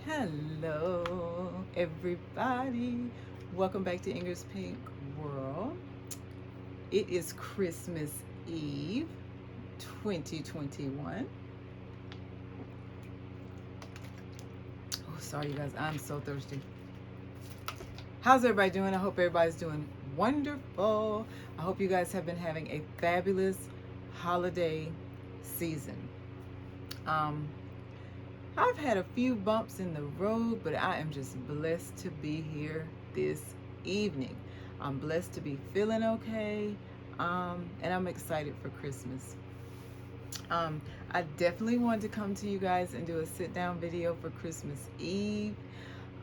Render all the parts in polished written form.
Hello, everybody. Welcome back to Ingrid's Pink World. It is Christmas Eve 2021. Oh, sorry, you guys. I'm so thirsty. How's everybody doing? I hope everybody's doing wonderful. I hope you guys have been having a fabulous holiday season. Um, I've had a few bumps in the road, but I am just blessed to be here this evening. I'm blessed to be feeling okay, and I'm excited for Christmas. I definitely wanted to come to you guys and do a sit-down video for Christmas Eve,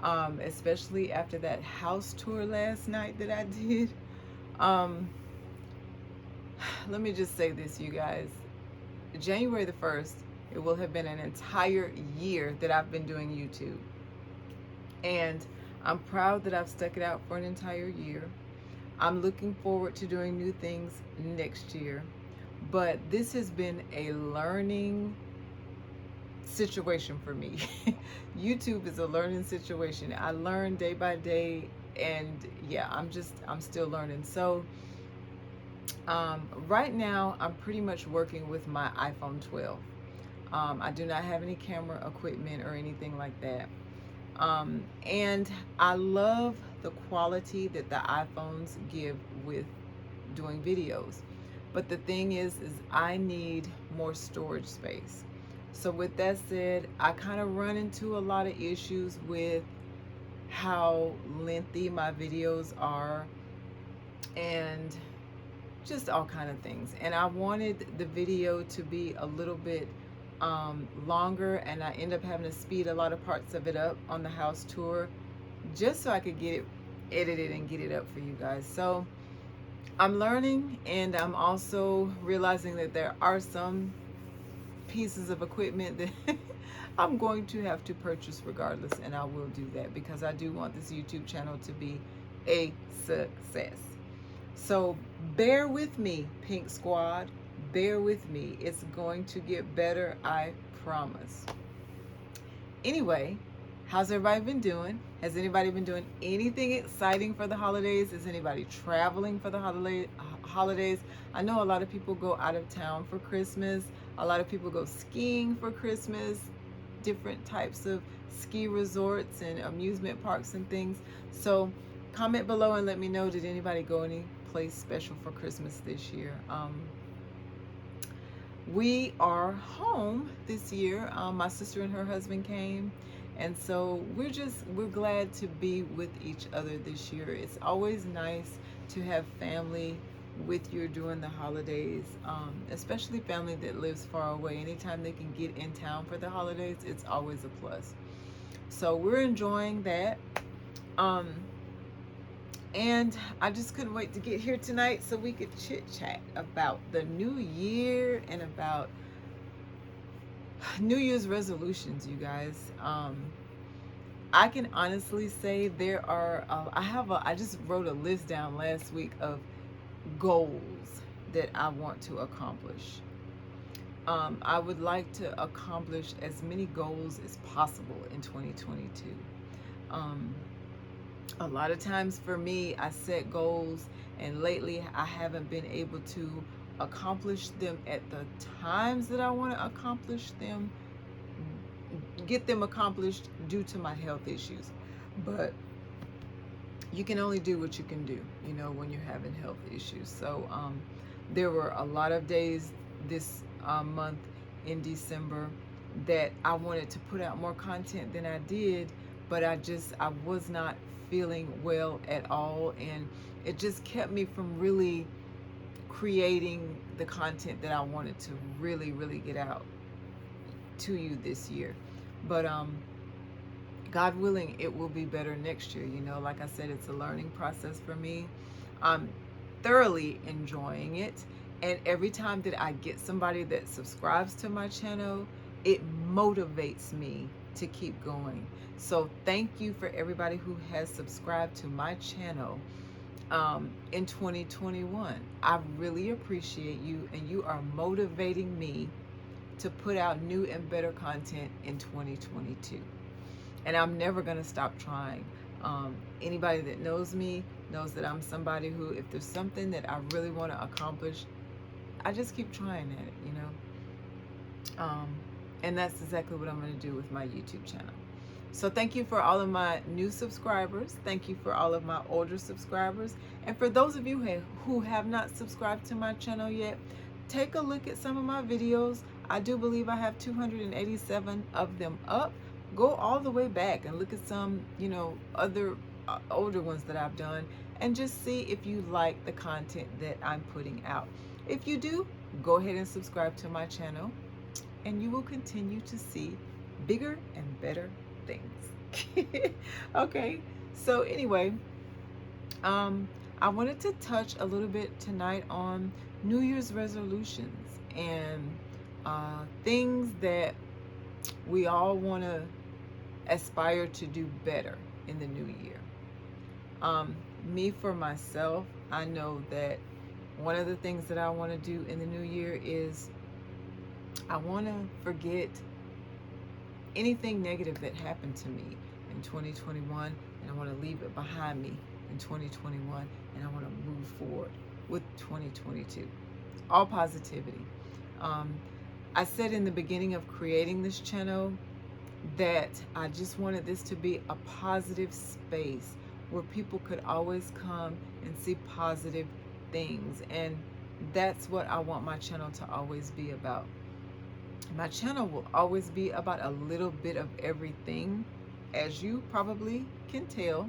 especially after that house tour last night that I did. Um, Let me just say this, you guys. January the 1st, it will have been an entire year that I've been doing YouTube. And I'm proud that I've stuck it out for an entire year. I'm looking forward to doing new things next year. But this has been a learning situation for me. YouTube is a learning situation. I learn day by day, and yeah, I'm still learning. So right now I'm pretty much working with my iPhone 12. I do not have any camera equipment or anything like that. And I love the quality that the iPhones give with doing videos. But the thing is I need more storage space. So with that said, I kind of run into a lot of issues with how lengthy my videos are and just all kind of things. And I wanted the video to be a little bit longer, and I end up having to speed a lot of parts of it up on the house tour just so I could get it edited and get it up for you guys. So I'm learning, and I'm also realizing that there are some pieces of equipment that I'm going to have to purchase regardless, and I will do that because I do want this YouTube channel to be a success. So bear with me, Pink Squad. Bear with me. It's going to get better, I promise. Anyway, how's everybody been doing? Has anybody been doing anything exciting for the holidays? Is anybody traveling for the holidays? I know a lot of people go out of town for Christmas. A lot of people go skiing for Christmas, different types of ski resorts and amusement parks and things. So comment below and let me know, did anybody go any place special for Christmas this year? We are home this year. My sister and her husband came, and so we're glad to be with each other this year. It's always nice to have family with you during the holidays, especially family that lives far away. Anytime they can get in town for the holidays, it's always a plus. So we're enjoying that. And I just couldn't wait to get here tonight so we could chit chat about the new year and about New Year's resolutions, you guys. I can honestly say there are, I just wrote a list down last week of goals that I want to accomplish. I would like to accomplish as many goals as possible in 2022. A lot of times for me, I set goals, and lately I haven't been able to accomplish them at the times that I want to accomplish them, get them accomplished due to my health issues. But you can only do what you can do, you know, when you're having health issues. So there were a lot of days this month in December that I wanted to put out more content than I did, but I was not feeling well at all, and it just kept me from really creating the content that I wanted to really get out to you this year. But God willing, it will be better next year. You know, like I said, it's a learning process for me. I'm thoroughly enjoying it, and every time that I get somebody that subscribes to my channel, it motivates me to keep going. So thank you for everybody who has subscribed to my channel in 2021. I really appreciate you, and you are motivating me to put out new and better content in 2022. and I'm never going to stop trying. Anybody that knows me knows that I'm somebody who, if there's something that I really want to accomplish, I just keep trying at it, you know. And that's exactly what I'm going to do with my YouTube channel. So thank you for all of my new subscribers. Thank you for all of my older subscribers. And for those of you who have not subscribed to my channel yet, take a look at some of my videos. I do believe I have 287 of them up. Go all the way back and look at some, you know, other older ones that I've done, and just see if you like the content that I'm putting out. If you do, go ahead and subscribe to my channel, and you will continue to see bigger and better things. Okay, so anyway, I wanted to touch a little bit tonight on New Year's resolutions and things that we all want to aspire to do better in the new year. Me, for myself, I know that one of the things that I want to do in the new year is I want to forget anything negative that happened to me in 2021, and I want to leave it behind me in 2021, and I want to move forward with 2022. All positivity. I said in the beginning of creating this channel that I just wanted this to be a positive space where people could always come and see positive things, and that's what I want my channel to always be about. My channel will always be about a little bit of everything, as you probably can tell.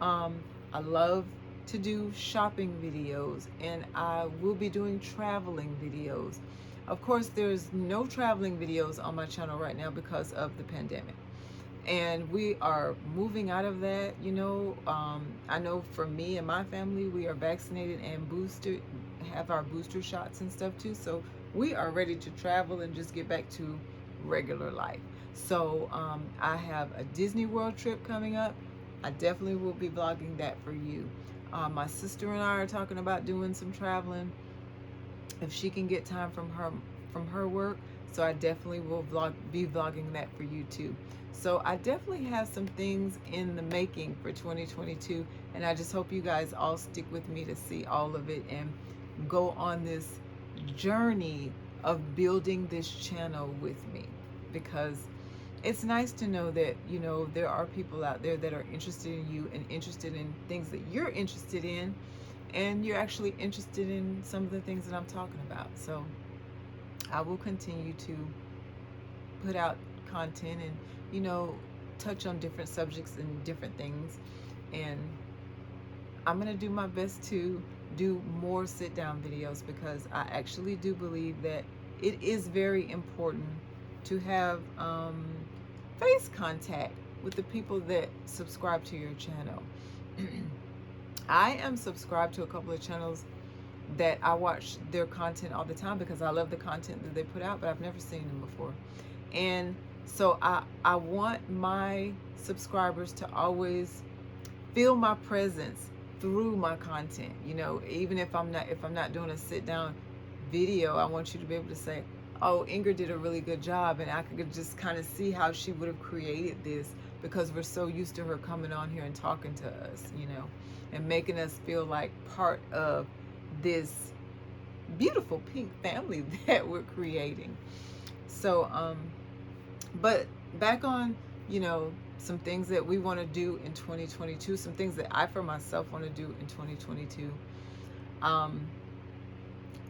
I love to do shopping videos, and I will be doing traveling videos. Of course, there's no traveling videos on my channel right now because of the pandemic, and we are moving out of that, you know. I know for me and my family, we are vaccinated and boosted, have our booster shots and stuff too, so we are ready to travel and just get back to regular life. So I have a Disney World trip coming up. I definitely will be vlogging that for you. My sister and I are talking about doing some traveling if she can get time from her work. So I definitely will be vlogging that for you too. So I definitely have some things in the making for 2022, and I just hope you guys all stick with me to see all of it and go on this journey of building this channel with me, because it's nice to know that, you know, there are people out there that are interested in you and interested in things that you're interested in, and you're actually interested in some of the things that I'm talking about. So I will continue to put out content and, you know, touch on different subjects and different things, and I'm going to do my best to do more sit-down videos, because I actually do believe that it is very important to have face contact with the people that subscribe to your channel. I am subscribed to a couple of channels that I watch their content all the time because I love the content that they put out, but I've never seen them before. And so I want my subscribers to always feel my presence through my content. You know, even if I'm not doing a sit down video, I want you to be able to say, oh, Ingrid did a really good job, and I could just kind of see how she would have created this, because we're so used to her coming on here and talking to us, you know, and making us feel like part of this beautiful pink family that we're creating. So but back on, you know, some things that we want to do in 2022, some things that I for myself want to do in 2022.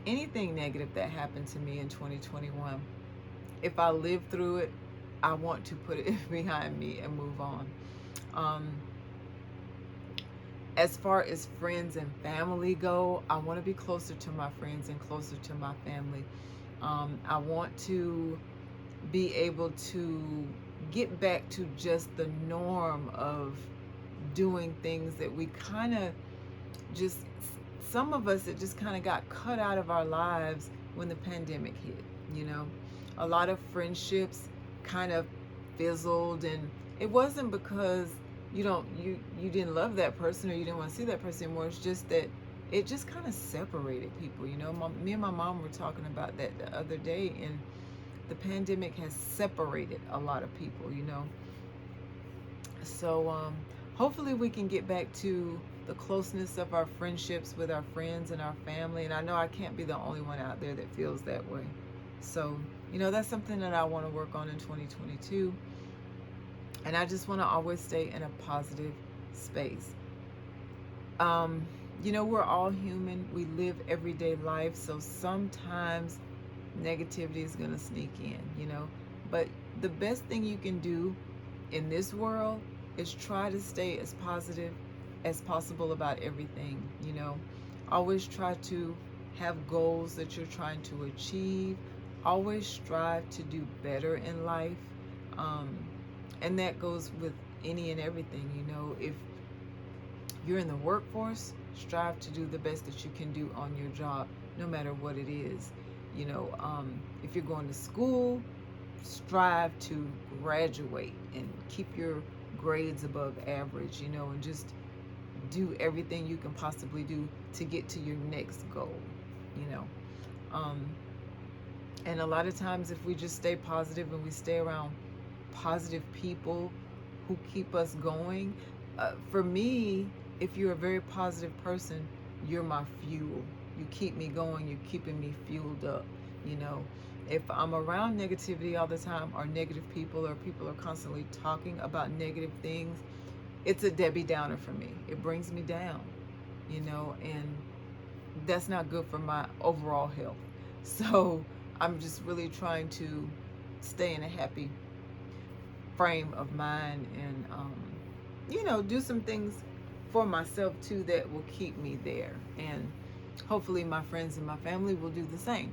Anything negative that happened to me in 2021, if I live through it, I want to put it behind me and move on. As far as friends and family go, I want to be closer to my friends and closer to my family. I want to be able to get back to just the norm of doing things that we kind of just, some of us, it just kind of got cut out of our lives when the pandemic hit. You know, a lot of friendships kind of fizzled, and it wasn't because you didn't love that person or you didn't want to see that person anymore. It's just that it just kind of separated people. You know, me and my mom were talking about that the other day, and the pandemic has separated a lot of people, you know. So hopefully we can get back to the closeness of our friendships with our friends and our family. And I know I can't be the only one out there that feels that way. So, that's something that I want to work on in 2022. And I just want to always stay in a positive space. We're all human. We live everyday life. So sometimes negativity is going to sneak in. But the best thing you can do in this world is try to stay as positive as possible about everything. Always try to have goals that you're trying to achieve. Always strive to do better in life. And that goes with any and everything. If you're in the workforce, strive to do the best that you can do on your job, no matter what it is. If you're going to school, strive to graduate and keep your grades above average, and just do everything you can possibly do to get to your next goal, you know. And a lot of times, if we just stay positive and we stay around positive people who keep us going, for me, if you're a very positive person, you're my fuel. You keep me going. You're keeping me fueled up. If I'm around negativity all the time, or negative people, or people are constantly talking about negative things, it's a Debbie Downer for me. It brings me down, and that's not good for my overall health. So I'm just really trying to stay in a happy frame of mind, and do some things for myself too that will keep me there, and hopefully my friends and my family will do the same.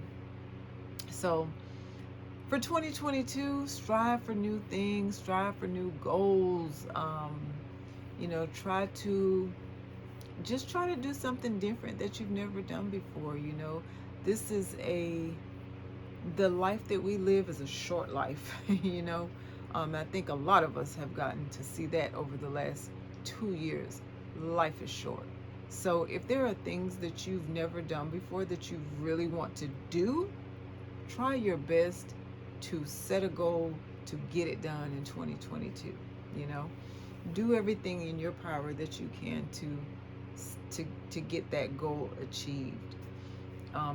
So for 2022, strive for new things, strive for new goals. Try to do something different that you've never done before. This is the life that we live is a short life. I think a lot of us have gotten to see that over the last 2 years. Life is short. So if there are things that you've never done before that you really want to do, try your best to set a goal to get it done in 2022. Do everything in your power that you can to get that goal achieved,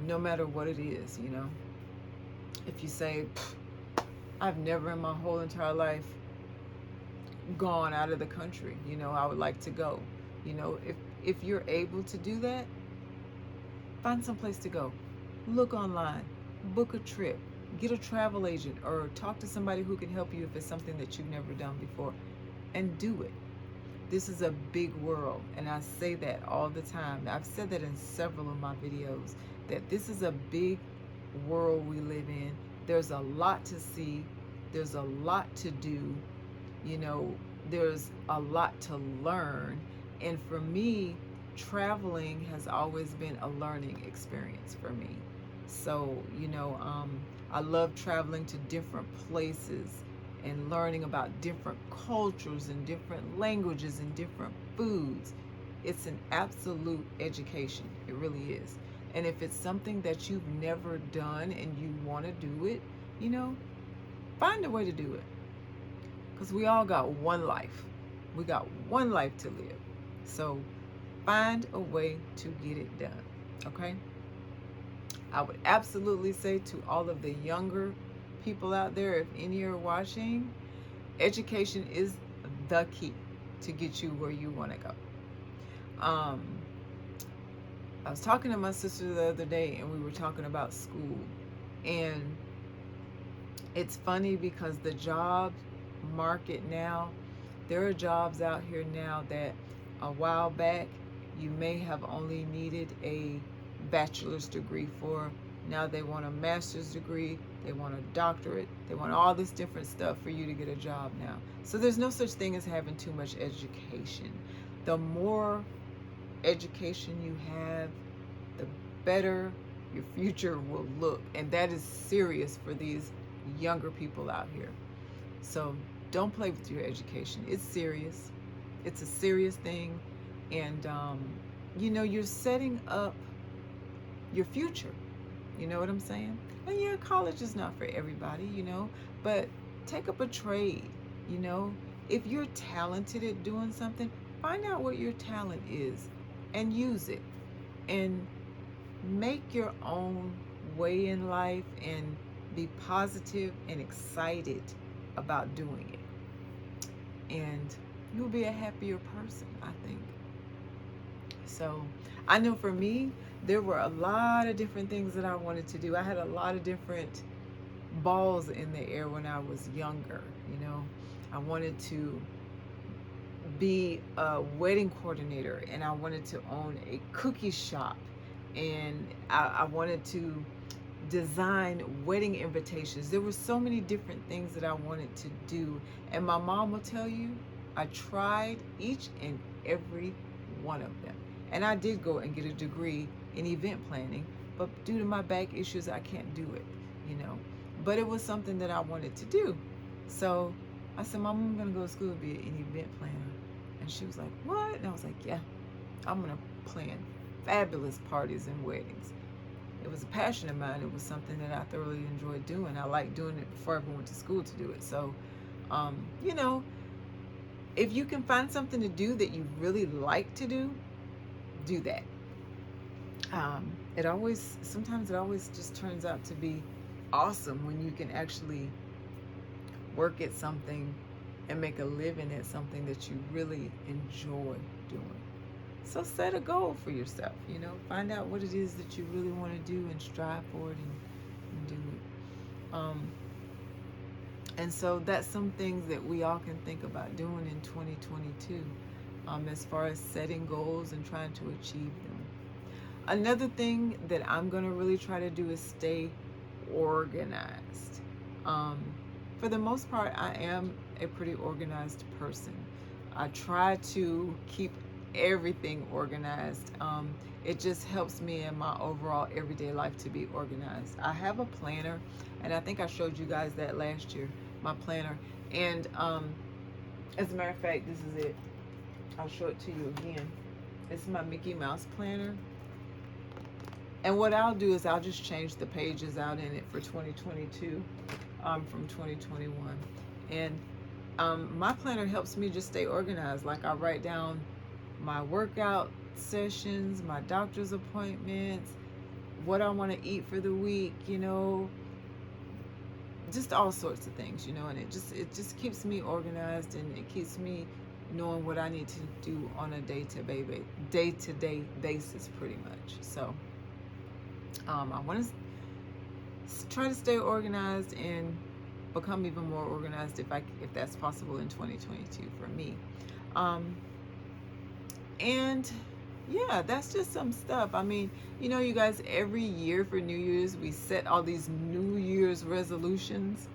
no matter what it is. If you say, I've never in my whole entire life gone out of the country, I would like to go. If you're able to do that, find some place to go. Look online, book a trip, get a travel agent, or talk to somebody who can help you if it's something that you've never done before, and do it. This is a big world, and I say that all the time. I've said that in several of my videos, that this is a big world we live in. There's a lot to see. There's a lot to do. There's a lot to learn. And for me, traveling has always been a learning experience for me. So, I love traveling to different places and learning about different cultures and different languages and different foods. It's an absolute education. It really is. And if it's something that you've never done and you want to do it, find a way to do it. Because we all got one life. We got one life to live. So find a way to get it done. Okay? I would absolutely say to all of the younger people out there, if any are watching, education is the key to get you where you want to go. I was talking to my sister the other day, and we were talking about school, and it's funny because the job market now, there are jobs out here now that a while back you may have only needed a bachelor's degree for. Now they want a master's degree, they want a doctorate, they want all this different stuff for you to get a job now. So there's no such thing as having too much education. The more education you have, the better your future will look. And that is serious for these younger people out here. So don't play with your education. It's serious. It's a serious thing. And, you're setting up your future. You know what I'm saying? And yeah, college is not for everybody, but take up a trade, if you're talented at doing something, find out what your talent is and use it, and make your own way in life, and be positive and excited about doing it. And you'll be a happier person, I think. So I know for me, there were a lot of different things that I wanted to do. I had a lot of different balls in the air when I was younger. I wanted to be a wedding coordinator, and I wanted to own a cookie shop, and I wanted to design wedding invitations. There were so many different things that I wanted to do, and my mom will tell you, I tried each and every one of them. And I did go and get a degree in event planning, but due to my back issues, I can't do it. But it was something that I wanted to do. So I said, Mom, I'm going to go to school to be an event planner. And she was like, what? And I was like, yeah, I'm going to plan fabulous parties and weddings. It was a passion of mine. It was something that I thoroughly enjoyed doing. I liked doing it before I even went to school to do it. So, if you can find something to do that you really like to do that. Sometimes it always just turns out to be awesome when you can actually work at something and make a living at something that you really enjoy doing. So set a goal for yourself, find out what it is that you really want to do and strive for it, and do it. And so that's some things that we all can think about doing in 2022, as far as setting goals and trying to achieve them. Another thing that I'm going to really try to do is stay organized. For the most part, I am a pretty organized person. I try to keep everything organized. It just helps me in my overall everyday life to be organized. I have a planner, and I think I showed you guys that last year, my planner. And as a matter of fact, this is it. I'll show it to you again. It's my Mickey Mouse planner. And what I'll do is I'll just change the pages out in it for 2022 from 2021. And my planner helps me just stay organized. Like, I write down my workout sessions, my doctor's appointments, what I want to eat for the week, just all sorts of things, and it just keeps me organized, and it keeps me knowing what I need to do on a day-to-day basis, pretty much. So I want to try to stay organized and become even more organized if that's possible in 2022 for me. And yeah, that's just some stuff. I mean, you guys, every year for New Year's, we set all these New Year's resolutions.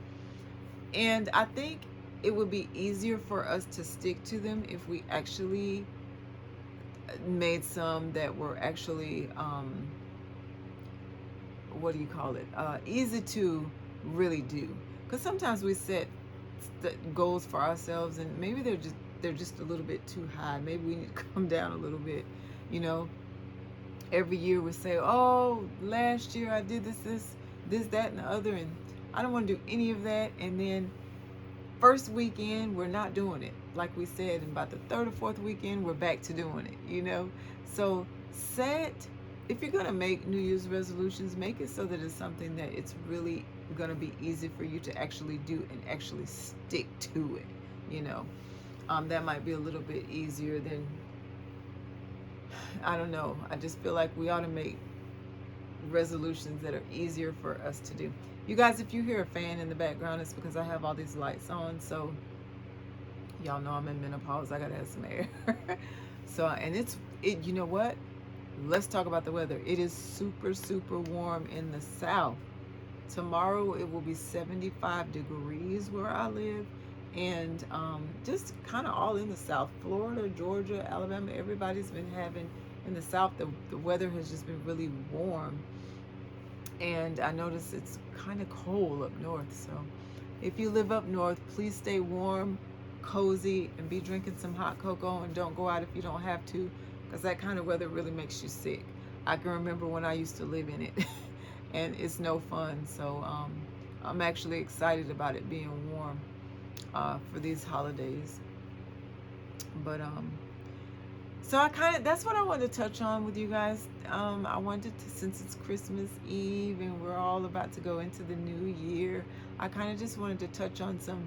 And I think it would be easier for us to stick to them if we actually made some that were actually, easy to really do. Because sometimes we set goals for ourselves, and maybe they're just a little bit too high. Maybe we need to come down a little bit. Every year we say, oh, last year I did this, that, and the other, and I don't want to do any of that. And then first weekend, we're not doing it. Like we said, and about the third or fourth weekend, we're back to doing it, So if you're going to make New Year's resolutions, make it so that it's something that it's really going to be easy for you to actually do and actually stick to it, That might be a little bit easier than, I don't know. I just feel like we ought to make resolutions that are easier for us to do. You guys, if you hear a fan in the background, it's because I have all these lights on. So y'all know I'm in menopause. I gotta have some air. So, and you know what? Let's talk about the weather. It is super, super warm in the south. Tomorrow it will be 75 degrees where I live. And just kind of all in the south, Florida, Georgia, Alabama, everybody's been having, in the south, the weather has just been really warm. And I notice it's kind of cold up north. So if you live up north, please stay warm, cozy, and be drinking some hot cocoa, and don't go out if you don't have to, because that kind of weather really makes you sick. I can remember when I used to live in it, and it's no fun. So I'm actually excited about it being warm. for these holidays. But so that's what I wanted to touch on with you guys. I wanted to, since it's Christmas Eve and we're all about to go into the new year, I kind of just wanted to touch on some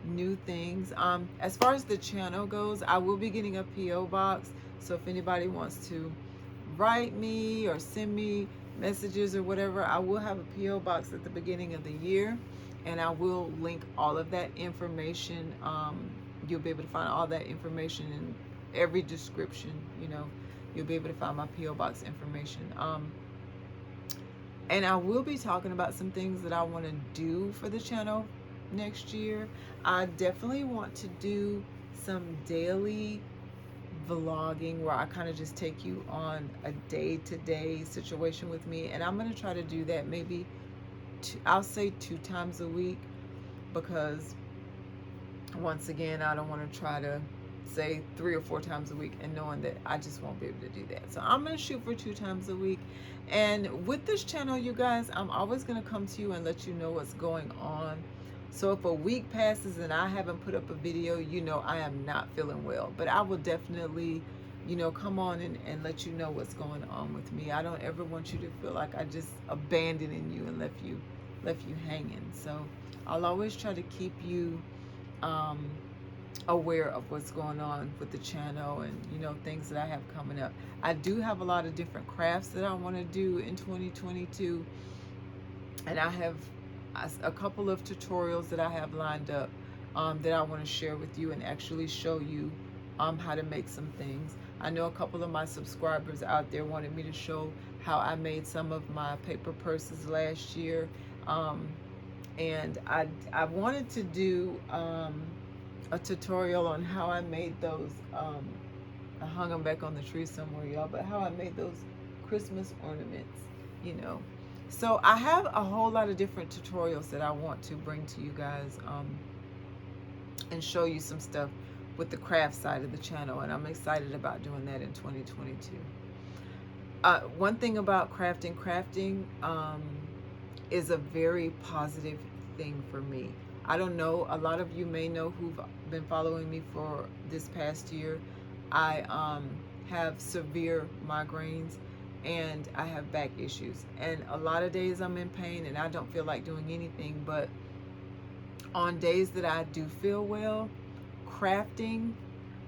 new things. As far as the channel goes, I will be getting a PO box. So if anybody wants to write me or send me messages or whatever, I will have a PO box at the beginning of the year, and I will link all of that information. You'll be able to find all that information in every description. You know, you'll be able to find my PO box information. And I will be talking about some things that I want to do for the channel next year. I definitely want to do some daily vlogging where I kind of just take you on a day-to-day situation with me, and I'm going to try to do that maybe I'll say 2 times a week, because once again, I don't want to try to say 3 or 4 times a week and knowing that I just won't be able to do that. So I'm going to shoot for 2 times a week. And with this channel, you guys, I'm always going to come to you and let you know what's going on. So if a week passes and I haven't put up a video, you know I am not feeling well. But I will definitely, you know, come on and let you know what's going on with me. I don't ever want you to feel like I just abandoning you and left you hanging. So I'll always try to keep you aware of what's going on with the channel and, you know, things that I have coming up. I do have a lot of different crafts that I want to do in 2022, and I have a couple of tutorials that I have lined up that I want to share with you and actually show you how to make some things. I know a couple of my subscribers out there wanted me to show how I made some of my paper purses last year, and I wanted to do a tutorial on how I made those. I hung them back on the tree somewhere, y'all, but how I made those Christmas ornaments, you know. So I have a whole lot of different tutorials that I want to bring to you guys and show you some stuff with the craft side of the channel, and I'm excited about doing that in 2022. One thing about crafting is a very positive thing for me. I don't know, a lot of you may know who've been following me for this past year. I have severe migraines and I have back issues, and a lot of days I'm in pain and I don't feel like doing anything. But on days that I do feel well, crafting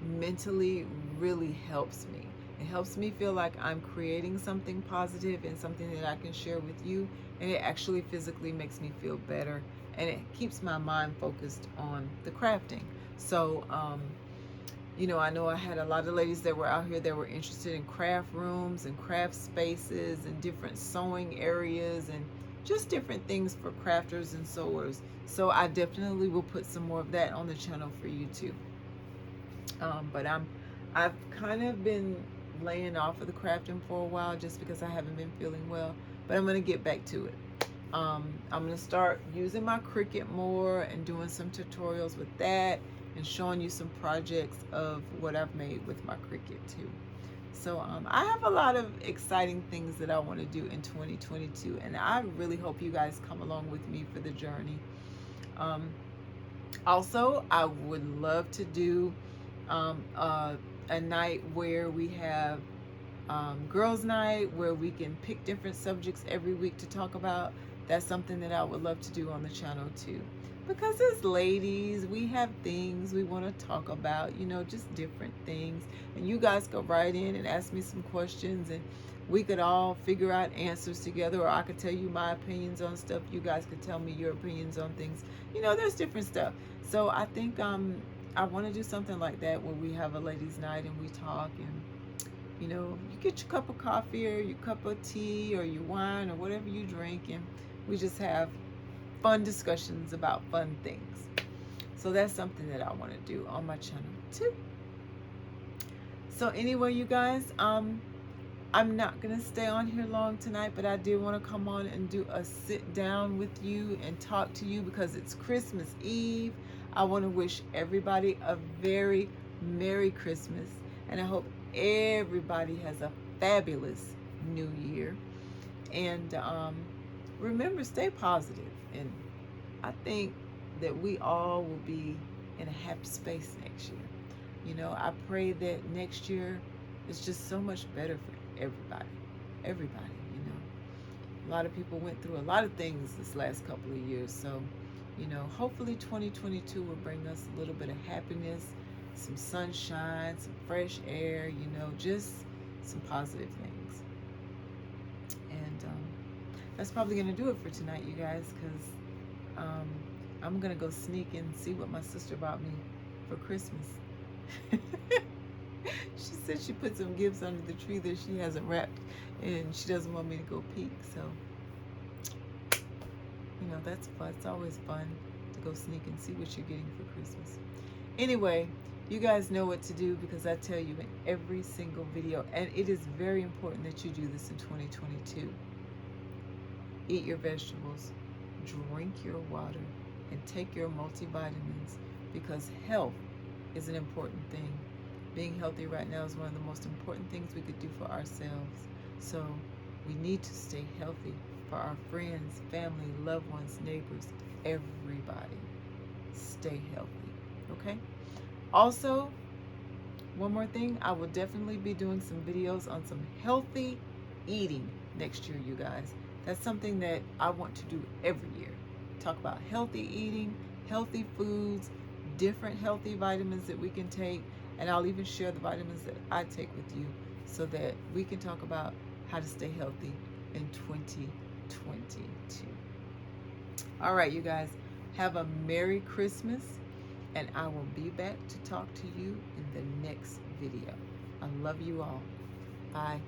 mentally really helps me. It helps me feel like I'm creating something positive and something that I can share with you, and it actually physically makes me feel better, and it keeps my mind focused on the crafting. So you know, I know I had a lot of ladies that were out here that were interested in craft rooms and craft spaces and different sewing areas and just different things for crafters and sewers. So I definitely will put some more of that on the channel for you too. But I've kind of been laying off of the crafting for a while just because I haven't been feeling well, but I'm going to get back to it. I'm going to start using my Cricut more and doing some tutorials with that and showing you some projects of what I've made with my Cricut too. So I have a lot of exciting things that I want to do in 2022, and I really hope you guys come along with me for the journey. Also, I would love to do a night where we have girls night, where we can pick different subjects every week to talk about. That's something that I would love to do on the channel too, because as ladies, we have things we want to talk about, you know, just different things, and you guys go right in and ask me some questions, and we could all figure out answers together, or I could tell you my opinions on stuff, you guys could tell me your opinions on things. You know, there's different stuff. So I think I want to do something like that where we have a ladies night and we talk, and you know, you get your cup of coffee or your cup of tea or your wine or whatever you drink, and we just have fun discussions about fun things. So that's something that I want to do on my channel too. So anyway, you guys, I'm not gonna stay on here long tonight, but I did want to come on and do a sit down with you and talk to you because it's Christmas Eve. I want to wish everybody a very Merry Christmas, and I hope everybody has a fabulous New Year. And remember, stay positive. And I think that we all will be in a happy space next year. You know, I pray that next year is just so much better for everybody. Everybody, you know. A lot of people went through a lot of things this last couple of years. So, you know, hopefully 2022 will bring us a little bit of happiness, some sunshine, some fresh air, you know, just some positive things. And that's probably going to do it for tonight, you guys, because I'm going to go sneak and see what my sister bought me for Christmas. She said she put some gifts under the tree that she hasn't wrapped, and she doesn't want me to go peek. So, you know, that's fun. It's always fun to go sneak and see what you're getting for Christmas. Anyway, you guys know what to do because I tell you in every single video, and it is very important that you do this in 2022. Eat your vegetables, drink your water, and take your multivitamins, because health is an important thing. Being healthy right now is one of the most important things we could do for ourselves. So we need to stay healthy for our friends, family, loved ones, neighbors, everybody. Stay healthy, okay? Also, one more thing, I will definitely be doing some videos on some healthy eating next year, you guys. That's something that I want to do every year. Talk about healthy eating, healthy foods, different healthy vitamins that we can take, and I'll even share the vitamins that I take with you so that we can talk about how to stay healthy in 2022. All right, you guys, have a Merry Christmas, and I will be back to talk to you in the next video. I love you all. Bye.